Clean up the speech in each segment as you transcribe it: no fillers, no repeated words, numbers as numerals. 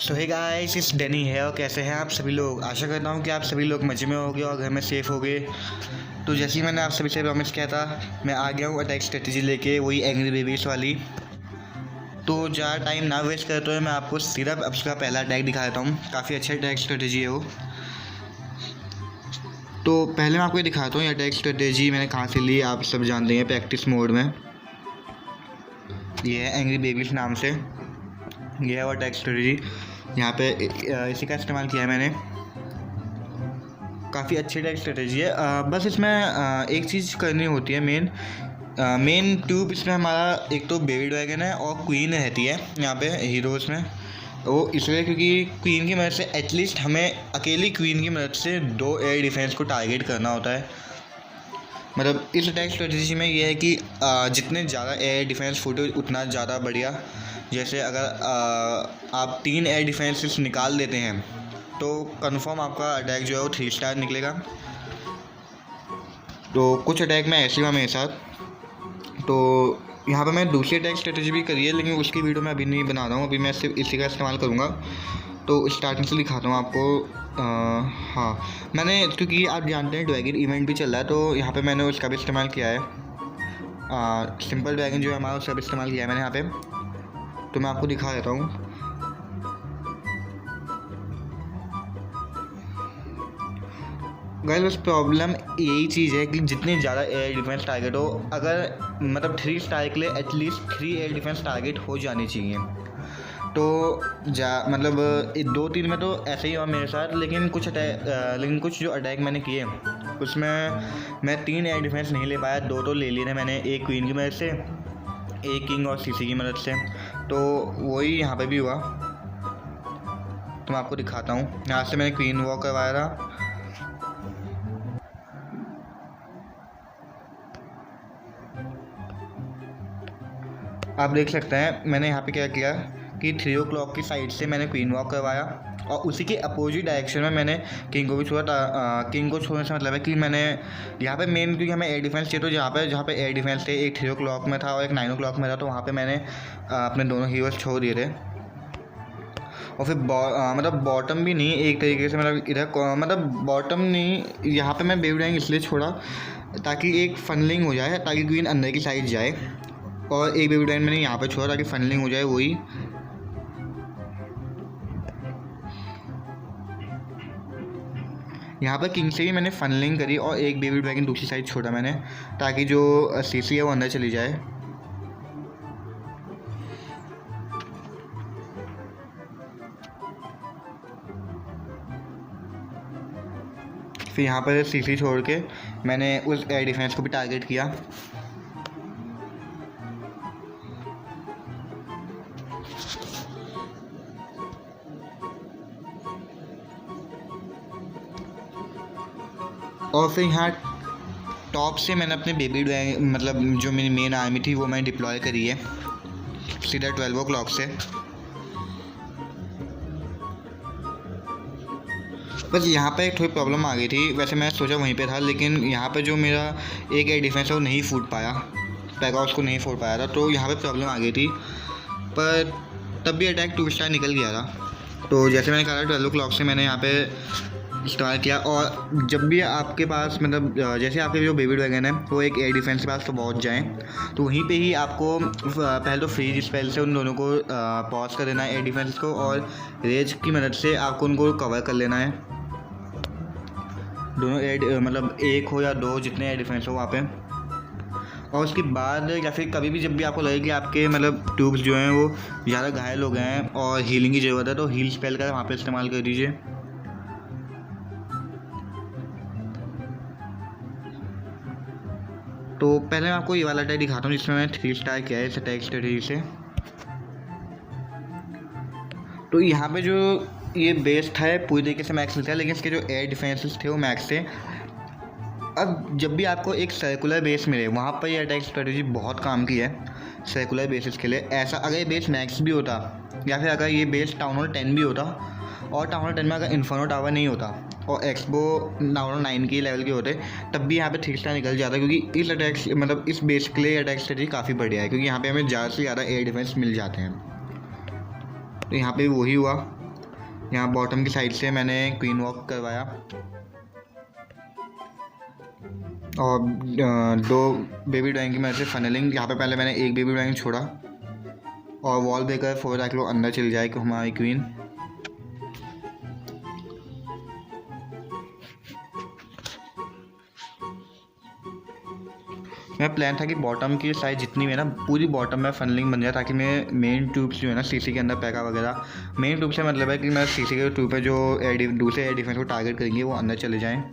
सो hey guys, इस Danny है और कैसे हैं आप सभी लोग। आशा करता हूँ कि आप सभी लोग मज़े में होंगे और घर में सेफ़ होंगे। तो जैसे ही मैंने आप सभी से प्रॉमिस किया था, मैं आ गया हूँ अटैक स्ट्रेटजी लेके, वही एंग्री बेबीज वाली। तो ज़्यादा टाइम ना वेस्ट करते हुए मैं आपको सिर्फ अब उसका पहला अटैक दिखा देता हूँ। काफ़ी अच्छा अटैक स्ट्रेटजी है वो। तो पहले मैं आपको ये दिखाता हूँ ये अटैक स्ट्रेटजी मैंने कहाँ से ली, आप सब जानते हैं प्रैक्टिस मोड में। ये है एंग्री बेबीज नाम से, ये है वो अटैक स्ट्रेटजी। यहाँ पे इसी का इस्तेमाल किया है मैंने। काफ़ी अच्छी अटैक स्ट्रेटजी है। बस इसमें एक चीज़ करनी होती है मेन ट्यूब इसमें हमारा एक तो बेबी ड्रैगन है और क्वीन रहती है यहाँ पे हीरोज़ में। वो इसलिए क्योंकि क्वीन की मदद से एटलीस्ट हमें अकेली क्वीन की मदद से 2 एयर डिफेंस को टारगेट करना होता है। मतलब इस अटैक स्ट्रेटजी में ये है कि जितने ज़्यादा एयर डिफेंस फुटेज उतना ज़्यादा बढ़िया। जैसे अगर आप 3 एयर डिफेंसेस निकाल देते हैं तो कंफर्म आपका अटैक जो है वो 3 स्टार निकलेगा। तो कुछ अटैक में ऐसे हुआ मेरे साथ। तो यहाँ पर मैं दूसरी अटैक स्ट्रेटजी भी करी है, लेकिन उसकी वीडियो मैं अभी नहीं बना रहा हूँ। अभी मैं सिर्फ इसी का इस्तेमाल करूँगा। तो स्टार्टिंग से दिखाता हूँ आपको। हाँ, मैंने क्योंकि आप जानते हैं ड्रैगन इवेंट भी चल रहा है, तो यहाँ पे मैंने उसका भी इस्तेमाल किया है। सिंपल ड्रैगन जो है हमारा, उसका भी इस्तेमाल किया है मैंने यहाँ पे। तो मैं आपको दिखा देता हूँ। गाइस, बस प्रॉब्लम यही चीज़ है कि जितनी ज़्यादा एयर डिफेंस टारगेट हो, अगर मतलब 3 स्टार के लिए एटलीस्ट 3 एयर डिफेंस टारगेट हो जानी चाहिए। तो मतलब 2-3 में तो ऐसे ही हुआ मेरे साथ, लेकिन कुछ जो अटैक मैंने किए उसमें मैं 3 एयर डिफेंस नहीं ले पाया। 2 तो ले लिए थे मैंने, एक क्वीन की मदद से, एक किंग और सीसी की मदद से। तो वही यहाँ पे भी हुआ। तो मैं आपको दिखाता हूँ। यहाँ से मैंने क्वीन वॉक करवाया था। आप देख सकते हैं मैंने यहाँ पे क्या किया कि 3 o'clock की साइड से मैंने क्वीन वॉक करवाया और उसी के अपोजिट डायरेक्शन में मैंने किंग को भी छोड़ा था। किंग को छोड़ने से मतलब है कि मैंने यहाँ पे मेन, क्योंकि हमें एयर डिफेंस चाहिए, तो जहाँ पे एयर डिफेंस थे, एक 3 o'clock में था और एक 9 o'clock में था, तो वहाँ पे मैंने अपने दोनों हीरोज़ छोड़ दिए थे। और फिर मतलब बॉटम भी नहीं, एक तरीके से मतलब इधर मतलब बॉटम नहीं, यहाँ पे मैं बेबी ड्रैगन इसलिए छोड़ा ताकि एक फनलिंग हो जाए, ताकि क्वीन अंदर की साइड जाए, और एक बेबी ड्रैगन मैंने यहाँ पे छोड़ा ताकि फनलिंग हो जाए। वही यहाँ पर किंग से ही मैंने फनलिंग करी और एक बेबी ड्रैगन दूसरी साइड छोड़ा मैंने, ताकि जो सीसी है वो अंदर चली जाए। फिर यहाँ पर सीसी छोड़ के मैंने उस एयर डिफेंस को भी टारगेट किया। और फिर यहाँ टॉप से मैंने अपने बेबी ड्रैगन, मतलब जो मेरी मेन आर्मी थी, वो मैंने डिप्लॉय करी है सीधा 12 o'clock से। बस यहाँ पे एक थोड़ी प्रॉब्लम आ गई थी। वैसे मैं सोचा वहीं पे था, लेकिन यहाँ पे जो मेरा एक एयर डिफेंस है वो नहीं फूट पाया, पैकआउट्स को नहीं फूट पाया था, तो यहाँ पे प्रॉब्लम आ गई थी। पर तब भी अटैक 2 स्टार निकल गया था। तो जैसे मैंने कहा 12 o'clock से मैंने यहाँ पे इस्तेमाल किया। और जब भी आपके पास मतलब जैसे आपके जो बेबी ड्रैगन है वो एक एयर डिफेंस के पास तो पहुँच जाएँ, तो वहीं पे ही आपको पहले तो फ्रीज स्पेल से उन दोनों को पॉज कर देना है एयर डिफेंस को, और रेज की मदद से आपको उनको कवर कर लेना है। दोनों एयर मतलब 1 हो या 2, जितने एयर डिफेंस हो वहाँ पे। और उसके बाद या फिर कभी भी जब भी आपको लगे कि आपके मतलब ट्यूब्स जो हैं वो ज़्यादा घायल हो गए हैं और हीलिंग की ज़रूरत है, तो हील स्पेल का वहाँ पे इस्तेमाल कर दीजिए। तो पहले मैं आपको ये वाला अटैक दिखाता हूँ जिसमें मैंने 3 स्टार किया है इस अटैक स्ट्रेटजी से। तो यहाँ पे जो ये बेस था पूरी तरीके से मैक्स था, लेकिन इसके जो एयर डिफेंसेस थे वो मैक्स थे। अब जब भी आपको एक सर्कुलर बेस मिले, वहाँ पर ये अटैक स्ट्रेटजी बहुत काम की है सर्कुलर बेसिस के लिए। ऐसा अगर ये बेस मैक्स भी होता, या फिर अगर ये बेस टाउन हॉल 10 भी होता, और टाउन हॉल 10 में अगर इन्फर्नो टावर नहीं होता और एक्सपो टाउन हॉल 9 के लेवल के होते, तब भी यहाँ पे 3 स्टार निकल जाता, क्योंकि इस अटैक मतलब इस बेस के लिए अटैक स्ट्रेटजी काफ़ी बढ़िया है, क्योंकि यहाँ पे हमें ज़्यादा से ज़्यादा एयर डिफेंस मिल जाते हैं। तो यहाँ पे वही हुआ। यहाँ बॉटम की साइड से मैंने क्वीन वॉक करवाया और दो बेबी ड्राइंग की मदद से फनलिंग। यहाँ पे पहले मैंने एक बेबी ड्राइंग छोड़ा और वॉल ब्रेकर फोड़ ताकि वो अंदर चली जाए कि हमारी क्वीन। मेरा प्लान था कि बॉटम की साइज जितनी है ना पूरी बॉटम में फनलिंग बन जाए ताकि मैं मेन ट्यूब्स जो है ना सीसी के अंदर पैका वगैरह, मेन ट्यूब से मतलब है कि मैं सीसी के ट्यूब पे जो दूसरे एयर डिफेंस को टारगेट करेंगे वो अंदर चले जाएँ।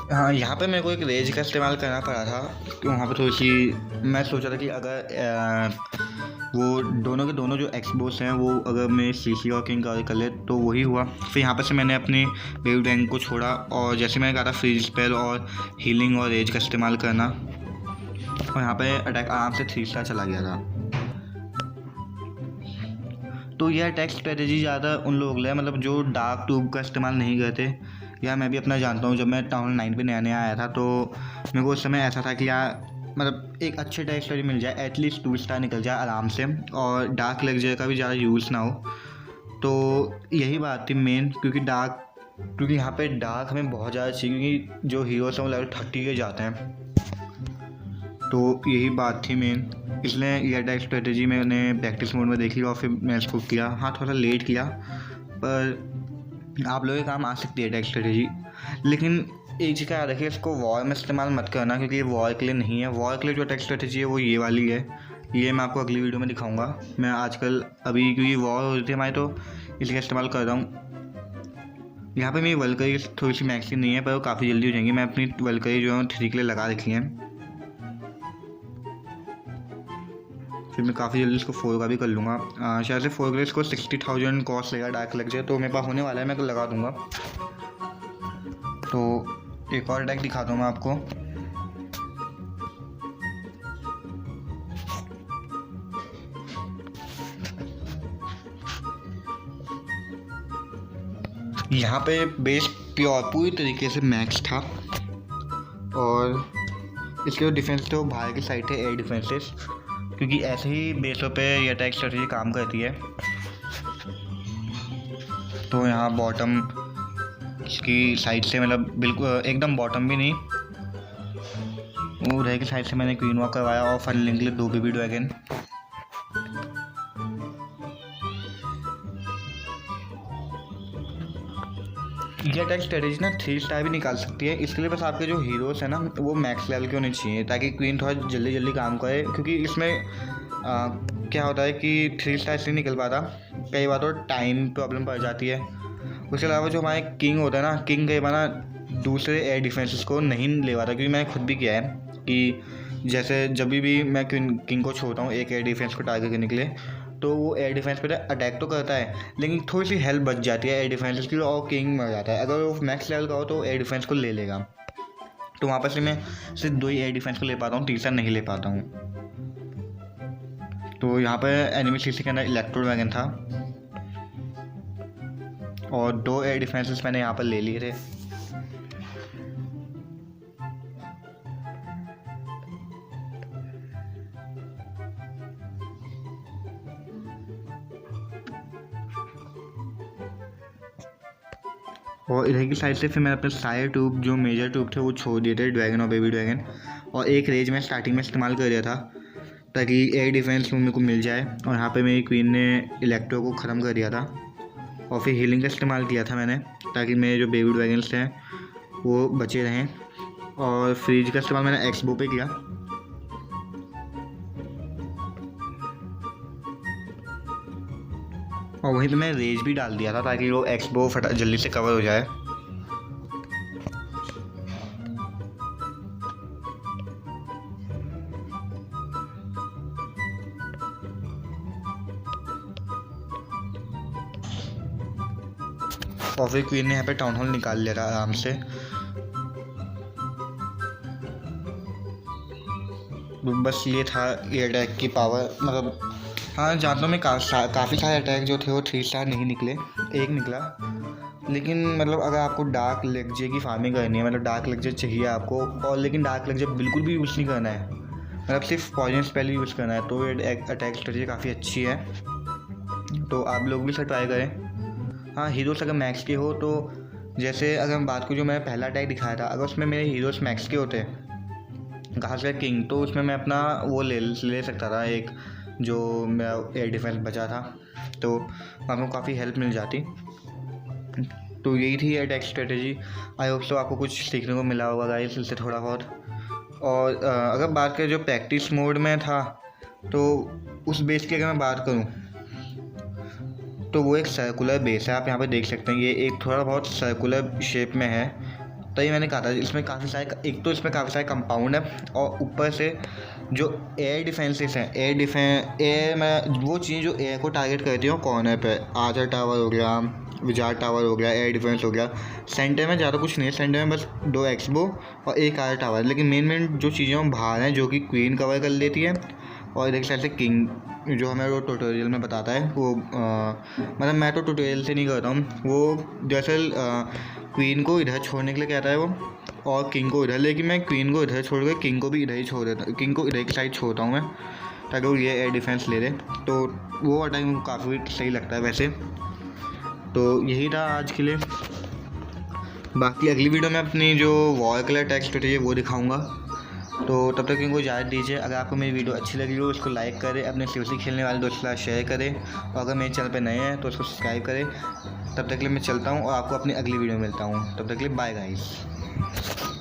हाँ, यहाँ पे मेरे को एक रेज का इस्तेमाल करना पड़ा था कि वहाँ पे थोड़ी सी मैं सोचा था कि अगर वो दोनों के दोनों जो एक्सबोस हैं वो अगर मैं सीसी और किंग कवर कर ले तो वही हुआ। फिर यहाँ पर से मैंने अपनी बेबी ड्रैगन को छोड़ा और जैसे मैंने कहा था फ्रीज स्पेल और हीलिंग और रेज का इस्तेमाल करना, और यहाँ पे अटैक आराम से 3 स्टार चला गया था। तो यह अटैक स्ट्रेटेजी ज़्यादा उन लोग ले मतलब जो डार्क ट्यूब का इस्तेमाल नहीं करते। या मैं भी अपना जानता हूँ, जब मैं टाउन 9 पे नया नया आया था तो मेरे को उस समय ऐसा था कि यार मतलब एक अच्छे अटैक स्ट्रेटेजी मिल जाए, एटलीस्ट 2 स्टार निकल जाए आराम से और डार्क लेक्चर का भी ज़्यादा यूज़ ना हो। तो यही बात थी मेन, क्योंकि यहाँ पे डार्क हमें बहुत ज़्यादा चाहिए क्योंकि जो हीरोज़ हैं वो लेवल 30 के जाते हैं। तो यही बात थी मेन, इसलिए ये अटैक स्ट्रेटेजी मैंने प्रैक्टिस मोड में देखी और फिर मैं इसको किया। हाँ, थोड़ा लेट किया पर आप लोगों के काम आ सकती है अटैक स्ट्रेटेजी। लेकिन एक चीज़ याद रखिए, इसको वॉर में इस्तेमाल मत करना क्योंकि ये वॉर के लिए नहीं है। वॉर के लिए जो अटैक स्ट्रेटेजी है वो ये वाली है, ये मैं आपको अगली वीडियो में दिखाऊंगा। मैं आजकल अभी क्योंकि वॉर हो रही थी हमारी तो इसका इस्तेमाल कर रहा हूँ। यहाँ पे मेरी वल्करी थोड़ी सी मैक्सिम नहीं है पर वो काफ़ी जल्दी हो जाएंगी। मैं अपनी वल्करी जो है 3 के लिए लगा रखी है, फिर मैं काफ़ी जल्दी इसको 4 का भी कर लूँगा। शायद से 4 के लिए इसको 60,000 कॉस्ट लेगा डार्क लग जाए, तो मेरे पास होने वाला है, मैं लगा दूँगा। तो एक और अटैक दिखाता हूँ मैं आपको। यहाँ पे बेस प्योर पूरी तरीके से मैक्स था और इसके जो डिफेंस थे वो बाहर की साइड थे, एयर डिफेंसेस, क्योंकि ऐसे ही बेसों पे ये अटैक स्ट्रेटजी काम करती है। तो यहाँ बॉटम की साइड से मतलब बिल्कुल एकदम बॉटम भी नहीं, वो उधर की साइड से मैंने क्वीन वॉक करवाया और फनलिंग के लिए 2 बेबी ड्रैगन। ये अटैक स्ट्रेटेजी ना 3 स्टार भी निकाल सकती है। इसके लिए बस आपके जो हीरोज़ हैं ना वो मैक्स लेवल के होने चाहिए ताकि क्वीन थोड़ा जल्दी जल्दी काम करे, क्योंकि इसमें क्या होता है कि 3 स्टार इसलिए निकल पाता, कई बार तो टाइम प्रॉब्लम पड़ जाती है। उसके अलावा जो हमारे किंग होता है ना, किंग कई बार ना दूसरे एयर डिफेंसेस को नहीं ले पाता, क्योंकि मैंने खुद भी किया है कि जैसे जब भी मैं किंग को छोड़ता हूँ एक एयर डिफेंस को टारगेट करने के लिए, तो वो एयर डिफेंस पे अटैक तो करता है लेकिन थोड़ी सी हेल्प बच जाती है एयर डिफेंस की और किंग मर जाता है। अगर वो मैक्स लेवल का हो तो एयर डिफेंस को ले लेगा, तो वहाँ पर से मैं सिर्फ 2 ही एयर डिफेंस को ले पाता हूँ, तीसरा नहीं ले पाता हूँ। तो यहाँ पर एनिमी सीसी के अंदर इलेक्ट्रो ड्रैगन था और 2 एयर डिफेंसेस मैंने यहाँ पर ले लिए थे। और इधर की साइड से फिर मैंने अपने सारे ट्यूब जो मेजर ट्यूब थे वो छोड़ दिए थे, ड्रैगन और बेबी ड्रैगन, और एक रेज में स्टार्टिंग में इस्तेमाल कर दिया था ताकि एयर डिफेंस मेरे को मिल जाए। और यहाँ पे मेरी क्वीन ने इलेक्ट्रो को ख़त्म कर दिया था और फिर हीलिंग का इस्तेमाल किया था मैंने ताकि मेरे जो बेबी ड्रैगन्स हैं वो बचे रहें। और फ्रीज का इस्तेमाल मैंने एक्सबो पे किया। और वहीं पे मैं रेज भी डाल दिया था ताकि वो एक्सबो जल्दी से कवर हो जाए। और फिर क्वीन ने यहाँ पे टाउन हॉल निकाल लिया था आराम से। बस ये था ये अटैक की पावर। मतलब हाँ, जानता हूँ मैं काफ़ी सारे अटैक जो थे वो 3 स्टार नहीं निकले, एक निकला। लेकिन मतलब अगर आपको डार्क लेक्जे की फार्मिंग करनी है, मतलब डार्क लेक्जे चाहिए आपको, और लेकिन डार्क लेक्जे बिल्कुल भी यूज़ नहीं करना है, मतलब सिर्फ पॉइजन स्पेल यूज़ करना है, तो ये अटैक स्ट्रेटजी काफ़ी अच्छी है। तो आप लोग भी इसे ट्राई करें। हाँ, हीरोज़ अगर मैक्स के हो तो जैसे अगर मैं बात करूँ, जो मैंने पहला अटैक दिखाया था, अगर उसमें मेरे हीरोज़ मैक्स के होते कहाँ से किंग, तो उसमें मैं अपना वो ले सकता था, एक जो मेरा एयर डिफेंस बचा था, तो वहाँ को काफ़ी हेल्प मिल जाती। तो यही थी attack strategy. I hope so आपको कुछ सीखने को मिला होगा गाइस इससे थोड़ा बहुत। और अगर बात करें जो प्रैक्टिस मोड में था, तो उस बेस की अगर मैं बात करूँ तो वो एक सर्कुलर बेस है। आप यहाँ पे देख सकते हैं, ये एक थोड़ा बहुत सर्कुलर शेप में है। तो ये मैंने कहा था, इसमें काफ़ी सारे, एक तो इसमें काफ़ी सारे कंपाउंड है, और ऊपर से जो एयर डिफेंसेस हैं, एयर में वो चीज़ जो एयर को टारगेट करती हैं कॉर्नर पे, आर्चर टावर हो गया, विजार्ड टावर हो गया, एयर डिफेंस हो गया। सेंटर में ज़्यादा कुछ नहीं है, सेंटर में बस 2 एक्सबो और 1 आर्चर टावर। लेकिन मेन जो चीज़ें बाहर हैं, जो कि क्वीन कवर कर लेती है, और एक साइड से किंग जो हमें वो ट्यूटोरियल में बताता है, वो मतलब मैं तो ट्यूटोरियल से नहीं करता हूँ, वो दरअसल क्वीन को इधर छोड़ने के लिए कहता है वो, और किंग को इधर। लेकिन मैं क्वीन को इधर छोड़ कर किंग को भी इधर ही छोड़ देता, किंग को इधर की साइड छोड़ता हूँ मैं, ताकि वो ये एयर डिफेंस ले दे। तो वो अटैक मुझे काफ़ी सही लगता है वैसे। तो यही था आज के लिए। बाकी अगली वीडियो में अपनी जो वॉर कलर अटैक स्ट्रेटजी है वो दिखाऊँगा। तो तब तक इनको इजाज़त दीजिए। अगर आपको मेरी वीडियो अच्छी लगी हो, उसको लाइक करें, अपने COC खेलने वाले दोस्तों के साथ शेयर करें, और अगर मेरे चैनल पर नए हैं तो उसको सब्सक्राइब करें। तब तक के लिए मैं चलता हूँ और आपको अपनी अगली वीडियो में मिलता हूँ। तब तक के लिए बाय गाइस।